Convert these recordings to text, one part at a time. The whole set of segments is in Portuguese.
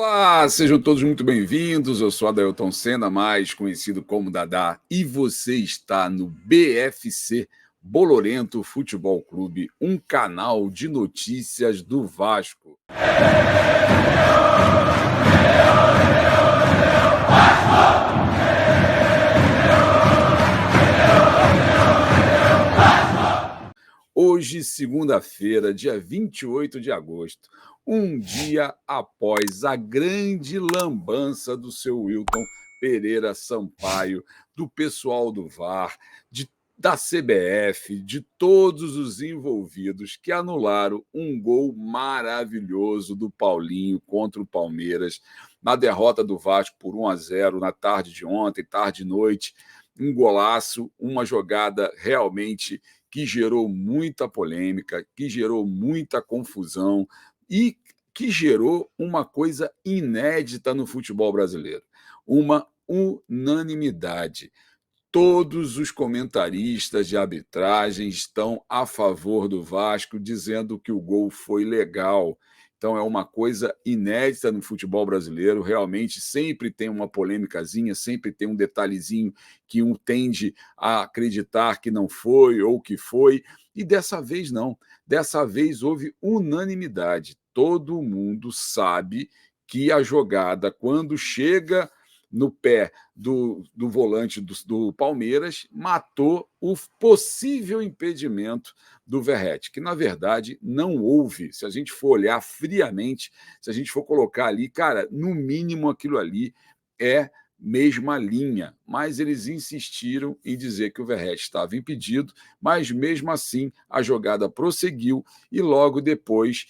Olá, sejam todos muito bem-vindos. Eu sou Adailton Senna, mais conhecido como Dadá, e você está no BFC Bolorento Futebol Clube, um canal de notícias do Vasco. Hoje, segunda-feira, dia 28 de agosto, um dia após a grande lambança do seu Wilton Pereira Sampaio, do pessoal do VAR, da CBF, de todos os envolvidos que anularam um gol maravilhoso do Paulinho contra o Palmeiras, na derrota do Vasco por 1-0 na tarde de ontem, tarde e noite. Um golaço, uma jogada realmente que gerou muita polêmica, que gerou muita confusão e que gerou uma coisa inédita no futebol brasileiro, uma unanimidade. Todos os comentaristas de arbitragem estão a favor do Vasco, dizendo que o gol foi legal. Então é uma coisa inédita no futebol brasileiro. Realmente sempre tem uma polêmicazinha, sempre tem um detalhezinho que um tende a acreditar que não foi ou que foi. E dessa vez não. Dessa vez houve unanimidade. Todo mundo sabe que a jogada, quando chega no pé do volante do Palmeiras, matou o possível impedimento do Verratti, que na verdade não houve. Se a gente for olhar friamente, se a gente for colocar ali, cara, no mínimo aquilo ali é mesma linha, mas eles insistiram em dizer que o Verratti estava impedido, mas mesmo assim a jogada prosseguiu e logo depois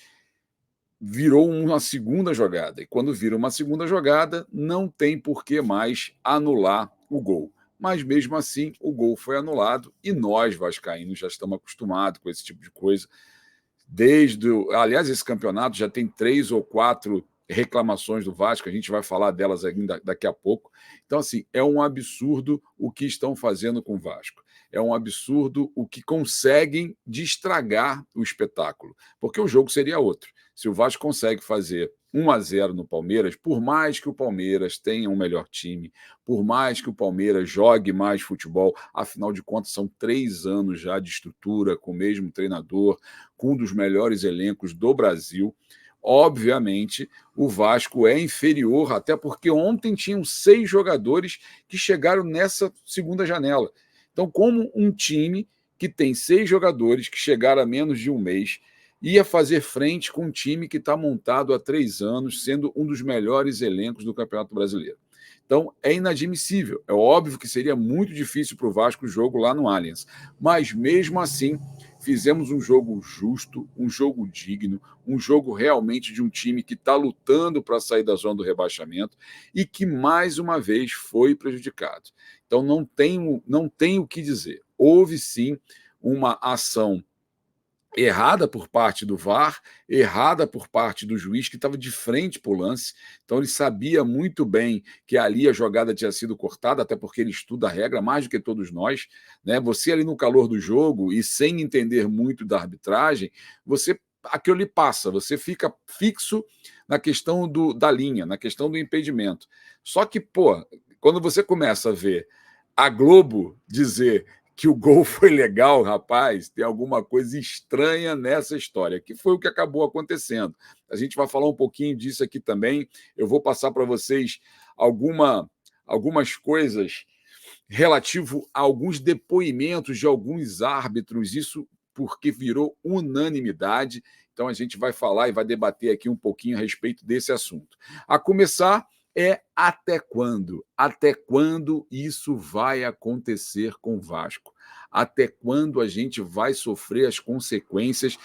virou uma segunda jogada. E quando vira uma segunda jogada, não tem por que mais anular o gol. Mas mesmo assim, o gol foi anulado e nós, vascaínos, já estamos acostumados com esse tipo de coisa. Aliás, esse campeonato já tem 3 ou 4 reclamações do Vasco, a gente vai falar delas ainda daqui a pouco. Então, assim, é um absurdo o que estão fazendo com o Vasco. É um absurdo o que conseguem de estragar o espetáculo, porque o jogo seria outro. Se o Vasco consegue fazer 1-0 no Palmeiras, por mais que o Palmeiras tenha um melhor time, por mais que o Palmeiras jogue mais futebol, afinal de contas são 3 anos já de estrutura, com o mesmo treinador, com um dos melhores elencos do Brasil, obviamente o Vasco é inferior, até porque ontem tinham 6 jogadores que chegaram nessa segunda janela. Então, como um time que tem 6 jogadores que chegaram a menos de um mês ia fazer frente com um time que está montado há 3 anos, sendo um dos melhores elencos do Campeonato Brasileiro? Então, é inadmissível. É óbvio que seria muito difícil para o Vasco o jogo lá no Allianz. Mas, mesmo assim, fizemos um jogo justo, um jogo digno, um jogo realmente de um time que está lutando para sair da zona do rebaixamento e que, mais uma vez, foi prejudicado. Então, não tem o que dizer. Houve, sim, uma ação errada por parte do VAR, errada por parte do juiz que estava de frente para o lance. Então ele sabia muito bem que ali a jogada tinha sido cortada, até porque ele estuda a regra mais do que todos nós, né? Você ali no calor do jogo e sem entender muito da arbitragem, aquilo lhe passa, você fica fixo na questão da linha, na questão do impedimento. Só que, pô, quando você começa a ver a Globo dizer que o gol foi legal, rapaz, tem alguma coisa estranha nessa história, que foi o que acabou acontecendo. A gente vai falar um pouquinho disso aqui também. Eu vou passar para vocês algumas coisas relativo a alguns depoimentos de alguns árbitros, isso porque virou unanimidade. Então a gente vai falar e vai debater aqui um pouquinho a respeito desse assunto. A começar até quando? Até quando isso vai acontecer com o Vasco? Até quando a gente vai sofrer as consequências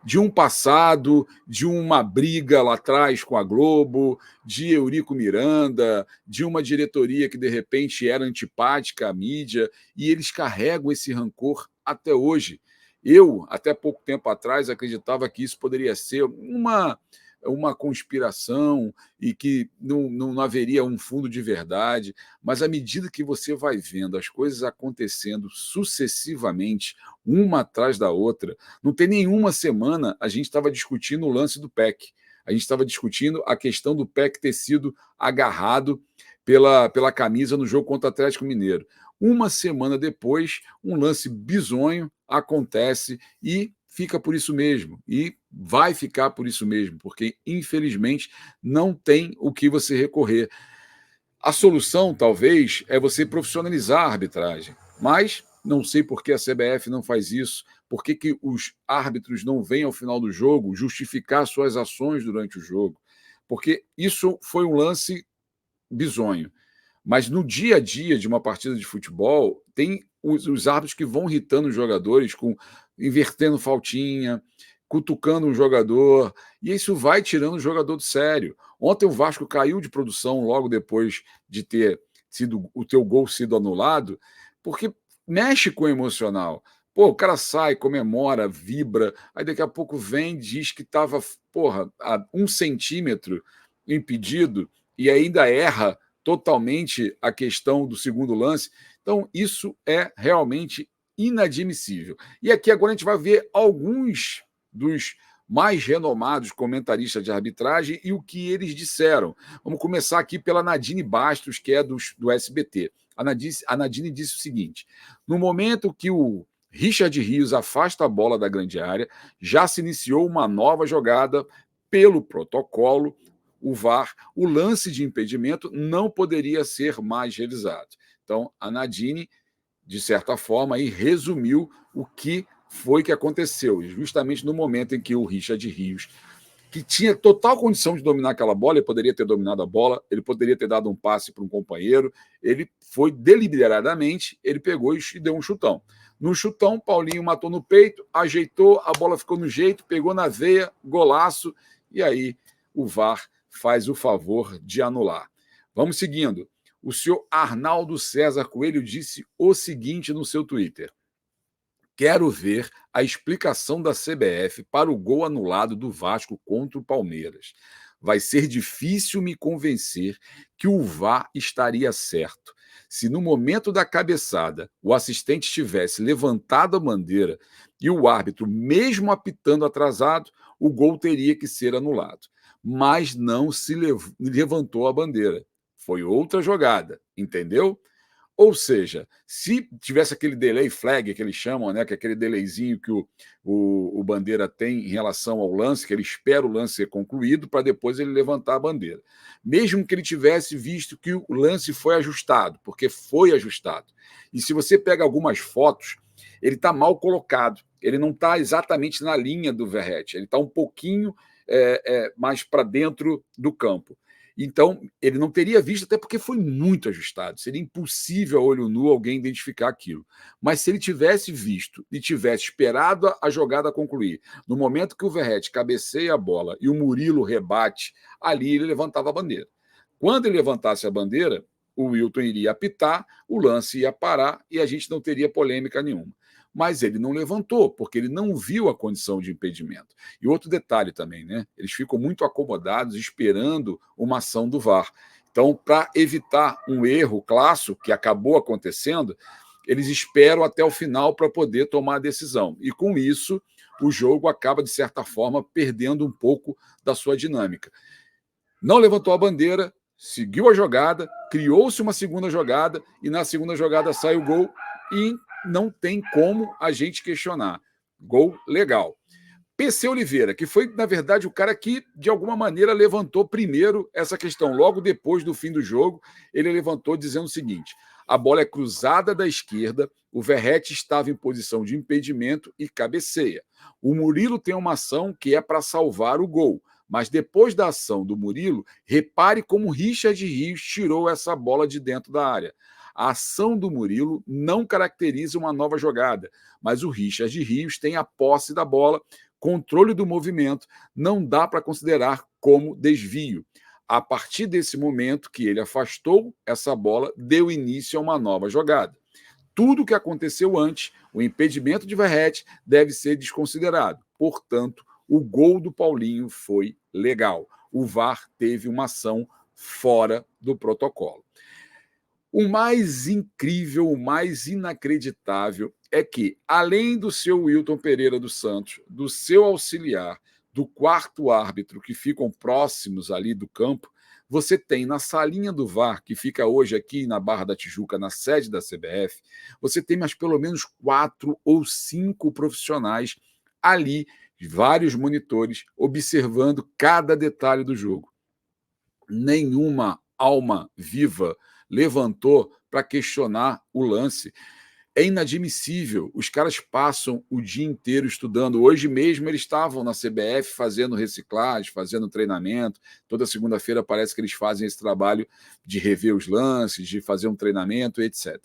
de um passado, de uma briga lá atrás com a Globo, de Eurico Miranda, de uma diretoria que de repente era antipática à mídia, e eles carregam esse rancor até hoje. Eu, até pouco tempo atrás, acreditava que isso poderia ser uma conspiração e que não haveria um fundo de verdade, mas à medida que você vai vendo as coisas acontecendo sucessivamente, uma atrás da outra, não tem nenhuma semana a gente estava discutindo o lance do PEC. A gente estava discutindo a questão do Peck ter sido agarrado pela camisa no jogo contra o Atlético Mineiro. Uma semana depois, um lance bizonho acontece e fica por isso mesmo. E vai ficar por isso mesmo, porque, infelizmente, não tem o que você recorrer. A solução, talvez, é você profissionalizar a arbitragem. Mas não sei por que a CBF não faz isso. Por que os árbitros não vêm ao final do jogo justificar suas ações durante o jogo? Porque isso foi um lance bizonho. Mas no dia a dia de uma partida de futebol, tem os árbitros que vão irritando os jogadores, invertendo faltinha, cutucando um jogador, e isso vai tirando o jogador do sério. Ontem o Vasco caiu de produção logo depois de ter sido o teu gol sido anulado, porque mexe com o emocional. Pô, o cara sai, comemora, vibra, aí daqui a pouco vem, diz que estava, a 1 centímetro impedido e ainda erra totalmente a questão do segundo lance. Então, isso é realmente inadmissível. E aqui agora a gente vai ver alguns dos mais renomados comentaristas de arbitragem e o que eles disseram. Vamos começar aqui pela Nadine Bastos, que é do SBT. A Nadine disse o seguinte: no momento que o Richard Rios afasta a bola da grande área, já se iniciou uma nova jogada pelo protocolo, o VAR, o lance de impedimento não poderia ser mais realizado. Então, a Nadine, de certa forma, aí resumiu o que foi que aconteceu. Justamente no momento em que o Richard Rios, que tinha total condição de dominar aquela bola, ele poderia ter dominado a bola, ele poderia ter dado um passe para um companheiro, ele foi deliberadamente, ele pegou e deu um chutão. No chutão, Paulinho matou no peito, ajeitou, a bola ficou no jeito, pegou na veia, golaço, e aí o VAR faz o favor de anular. Vamos seguindo. O senhor Arnaldo César Coelho disse o seguinte no seu Twitter: quero ver a explicação da CBF para o gol anulado do Vasco contra o Palmeiras. Vai ser difícil me convencer que o VAR estaria certo. Se no momento da cabeçada o assistente tivesse levantado a bandeira e o árbitro, mesmo apitando atrasado, o gol teria que ser anulado. Mas não se levantou a bandeira. Foi outra jogada, entendeu? Ou seja, se tivesse aquele delay flag que eles chamam, né, que é aquele delayzinho que o Bandeira tem em relação ao lance, que ele espera o lance ser concluído para depois ele levantar a bandeira. Mesmo que ele tivesse visto que o lance foi ajustado, porque foi ajustado. E se você pega algumas fotos, ele está mal colocado, ele não está exatamente na linha do Verratti, ele está um pouquinho mais para dentro do campo. Então, ele não teria visto, até porque foi muito ajustado. Seria impossível a olho nu alguém identificar aquilo. Mas se ele tivesse visto e tivesse esperado a jogada concluir, no momento que o Verratti cabeceia a bola e o Murilo rebate, ali ele levantava a bandeira. Quando ele levantasse a bandeira, o Wilton iria apitar, o lance ia parar e a gente não teria polêmica nenhuma. Mas ele não levantou, porque ele não viu a condição de impedimento. E outro detalhe também, né? Eles ficam muito acomodados esperando uma ação do VAR. Então, para evitar um erro clássico que acabou acontecendo, eles esperam até o final para poder tomar a decisão. E com isso, o jogo acaba, de certa forma, perdendo um pouco da sua dinâmica. Não levantou a bandeira, seguiu a jogada, criou-se uma segunda jogada, e na segunda jogada sai o gol e não tem como a gente questionar. Gol legal. PC Oliveira, que foi, na verdade, o cara que, de alguma maneira, levantou primeiro essa questão. Logo depois do fim do jogo, ele levantou dizendo o seguinte: a bola é cruzada da esquerda, o Verratti estava em posição de impedimento e cabeceia. O Murilo tem uma ação que é para salvar o gol, mas depois da ação do Murilo, repare como Richard Rios tirou essa bola de dentro da área. A ação do Murilo não caracteriza uma nova jogada, mas o Richard Rios tem a posse da bola, controle do movimento, não dá para considerar como desvio. A partir desse momento que ele afastou essa bola, deu início a uma nova jogada. Tudo o que aconteceu antes, o impedimento de Verratti, deve ser desconsiderado. Portanto, o gol do Paulinho foi legal. O VAR teve uma ação fora do protocolo. O mais incrível, o mais inacreditável é que, além do seu Wilton Pereira dos Santos, do seu auxiliar, do quarto árbitro, que ficam próximos ali do campo, você tem na salinha do VAR, que fica hoje aqui na Barra da Tijuca, na sede da CBF, você tem mais pelo menos 4 ou 5 profissionais ali, vários monitores, observando cada detalhe do jogo. Nenhuma alma viva levantou para questionar o lance. É inadmissível. Os caras passam o dia inteiro estudando. Hoje mesmo eles estavam na CBF fazendo reciclagem, fazendo treinamento. Toda segunda-feira parece que eles fazem esse trabalho de rever os lances, de fazer um treinamento, etc.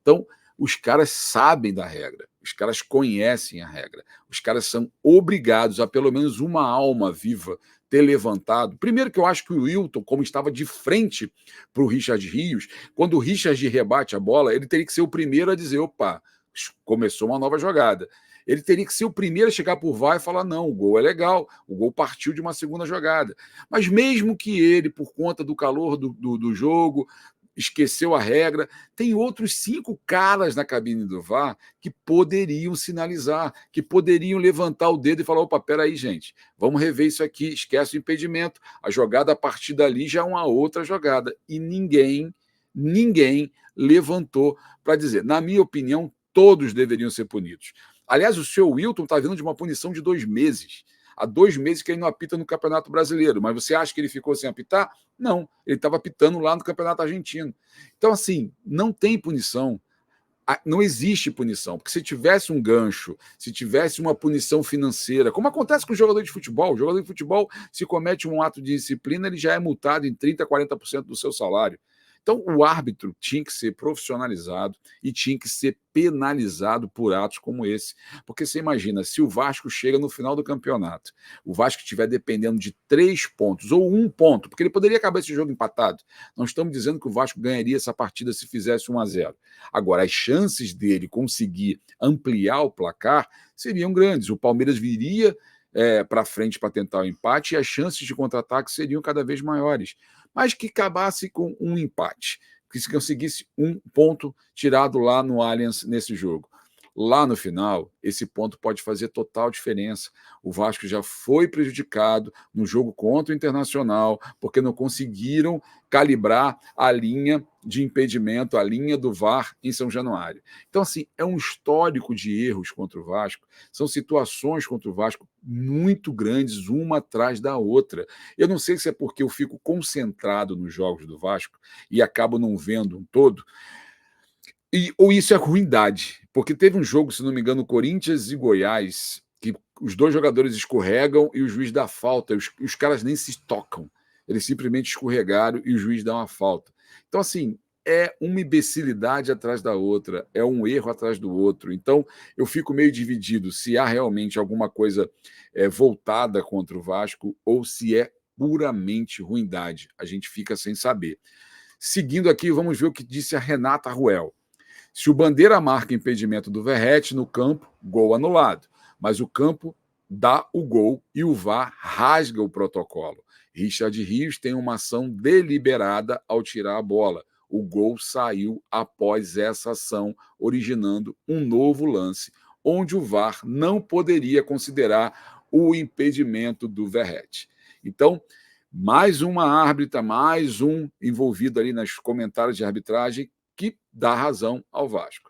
Então, os caras sabem da regra, os caras conhecem a regra, os caras são obrigados a pelo menos uma alma viva ter levantado. Primeiro que eu acho que o Wilton, como estava de frente para o Richard Rios, quando o Richard rebate a bola, ele teria que ser o primeiro a dizer, opa, começou uma nova jogada. Ele teria que ser o primeiro a chegar por VAR e falar, não, o gol é legal, o gol partiu de uma segunda jogada. Mas mesmo que ele, por conta do calor do jogo, esqueceu a regra, tem outros 5 caras na cabine do VAR que poderiam sinalizar, que poderiam levantar o dedo e falar, opa, peraí, gente, vamos rever isso aqui, esquece o impedimento, a jogada a partir dali já é uma outra jogada. E ninguém levantou para dizer. Na minha opinião, todos deveriam ser punidos. Aliás, o senhor Wilton está vindo de uma punição de 2 meses. Há 2 meses que ele não apita no Campeonato Brasileiro. Mas você acha que ele ficou sem apitar? Não, ele estava apitando lá no Campeonato Argentino. Então, assim, não tem punição. Não existe punição, porque se tivesse um gancho, se tivesse uma punição financeira, como acontece com o jogador de futebol, se comete um ato de disciplina, ele já é multado em 30%, 40% do seu salário. Então, o árbitro tinha que ser profissionalizado e tinha que ser penalizado por atos como esse. Porque você imagina, se o Vasco chega no final do campeonato, o Vasco estiver dependendo de 3 pontos ou 1 ponto, porque ele poderia acabar esse jogo empatado. Não estamos dizendo que o Vasco ganharia essa partida se fizesse 1-0. Agora, as chances dele conseguir ampliar o placar seriam grandes. O Palmeiras viria para frente para tentar o empate e as chances de contra-ataque seriam cada vez maiores. Mas que acabasse com um empate, que se conseguisse 1 ponto tirado lá no Allianz nesse jogo. Lá no final, esse ponto pode fazer total diferença. O Vasco já foi prejudicado no jogo contra o Internacional, porque não conseguiram calibrar a linha de impedimento, a linha do VAR em São Januário. Então, assim, é um histórico de erros contra o Vasco, são situações contra o Vasco muito grandes, uma atrás da outra. Eu não sei se é porque eu fico concentrado nos jogos do Vasco e acabo não vendo um todo, ou isso é ruindade, porque teve um jogo, se não me engano, Corinthians e Goiás, que os 2 jogadores escorregam e o juiz dá falta, os caras nem se tocam, eles simplesmente escorregaram e o juiz dá uma falta. Então, assim, é uma imbecilidade atrás da outra, é um erro atrás do outro. Então, eu fico meio dividido se há realmente alguma coisa voltada contra o Vasco ou se é puramente ruindade. A gente fica sem saber. Seguindo aqui, vamos ver o que disse a Renata Ruel. Se o Bandeira marca impedimento do Verratti no campo, gol anulado. Mas o campo dá o gol e o VAR rasga o protocolo. Richard Rios tem uma ação deliberada ao tirar a bola. O gol saiu após essa ação, originando um novo lance, onde o VAR não poderia considerar o impedimento do Verratti. Então, mais uma árbitra, mais um envolvido ali nos comentários de arbitragem, que dá razão ao Vasco.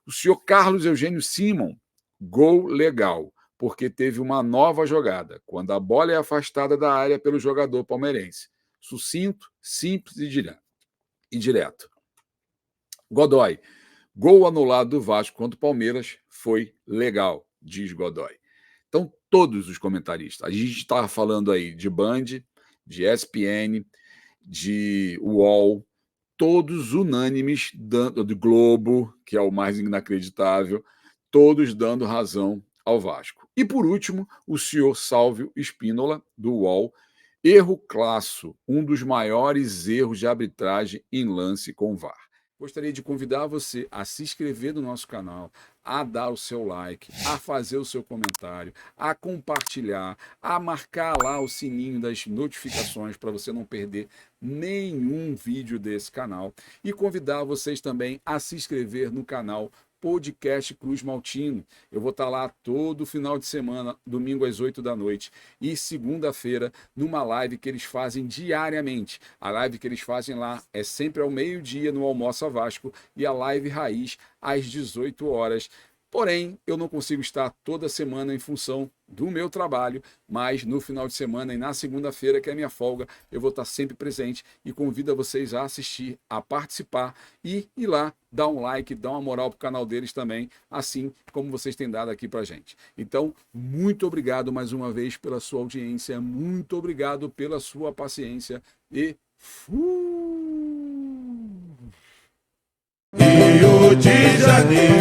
O senhor Carlos Eugênio Simon, gol legal, porque teve uma nova jogada, quando a bola é afastada da área pelo jogador palmeirense. Sucinto, simples e direto. Godoy, gol anulado do Vasco contra o Palmeiras foi legal, diz Godoy. Então, todos os comentaristas, a gente estava falando aí de Band, de ESPN, de UOL, todos unânimes, do Globo, que é o mais inacreditável, todos dando razão ao Vasco. E, por último, o senhor Sálvio Spínola, do UOL, erro classo, um dos maiores erros de arbitragem em lance com VAR. Gostaria de convidar você a se inscrever no nosso canal, a dar o seu like, a fazer o seu comentário, a compartilhar, a marcar lá o sininho das notificações para você não perder nenhum vídeo desse canal e convidar vocês também a se inscrever no canal Podcast Cruz Maltino. Eu vou estar lá todo final de semana, domingo às 8 da noite e segunda-feira, numa live que eles fazem diariamente. A live que eles fazem lá é sempre ao meio-dia no Almoça Vasco e a live raiz às 18 horas. Porém, eu não consigo estar toda semana em função do meu trabalho, mas no final de semana e na segunda-feira, que é a minha folga, eu vou estar sempre presente e convido vocês a assistir, a participar e ir lá, dar um like, dar uma moral pro canal deles também, assim como vocês têm dado aqui pra gente. Então, muito obrigado mais uma vez pela sua audiência, muito obrigado pela sua paciência e fui! Rio de Janeiro.